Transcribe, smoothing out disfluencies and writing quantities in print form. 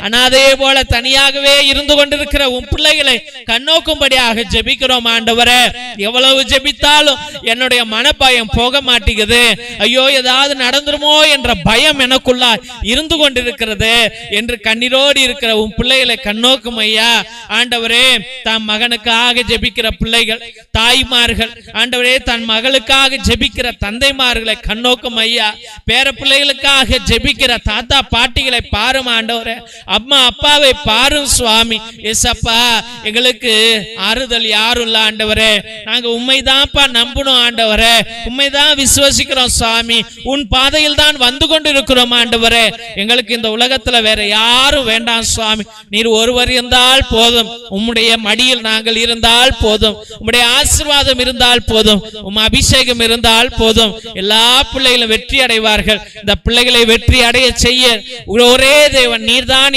அனாதையே போல தனியாகவே இருந்து கொண்டிருக்கிற உன் பிள்ளைகளை கண்ணோக்கும்படியாக ஜெபிக்கிறோம் ஆண்டவரே. எவ்வளவு ஜெபித்தாலும் என்னுடைய மனபயம் போக மாட்டேங்குது. ஐயோ ஏதாவது நடந்துருமோ என்ற பயம் எனக்குள்ள இருந்து கொண்டிருக்கிறது என்று கண்ணீரோடு இருக்கிற உன் பிள்ளைகளை கண்ணோக்கும் ஐயா. ஆண்டவரே, தன் மகனுக்காக ஜெபிக்கிற பிள்ளைகள், தாய்மார்கள், ஆண்டவரே தன் மகளுக்காக ஜெபிக்கிற தந்தைமார்களை கண்ணோக்கும் ஐயா. பேர பிள்ளைகளுக்காக ஜெபிக்கிற தாத்தா பாட்டிகளை பாரும் ஆண்டவரே. அம்மா அப்பாவை பாரும் சுவாமி. ஏசப்பா, எங்களுக்கு ஆறுதல் யாரும் இல்ல ஆண்டவரே. நாங்க உண்மைதான்ப்பா நம்பணும் ஆண்டவரே. உண்மைதான் விசுவசிக்கிறோம் சுவாமி. உன் பாதையில் தான் வந்து கொண்டு இருக்கிறோம் ஆண்டவரே. எங்களுக்கு இந்த உலகத்துல வேற யாரும் வேண்டாம் சுவாமி. நீர் ஒருவர் இருந்தால் போதும். உம்முடைய மடியில் நாங்கள் இருந்தால் போதும். உம்முடைய ஆசீர்வாதம் இருந்தால் போதும். உம் அபிஷேகம் இருந்தால் போதும். எல்லா பிள்ளைகளும் வெற்றி அடைவார்கள். இந்த பிள்ளைகளை வெற்றி அடைய செய்ய ஒரே தேவன் நீர்தான்.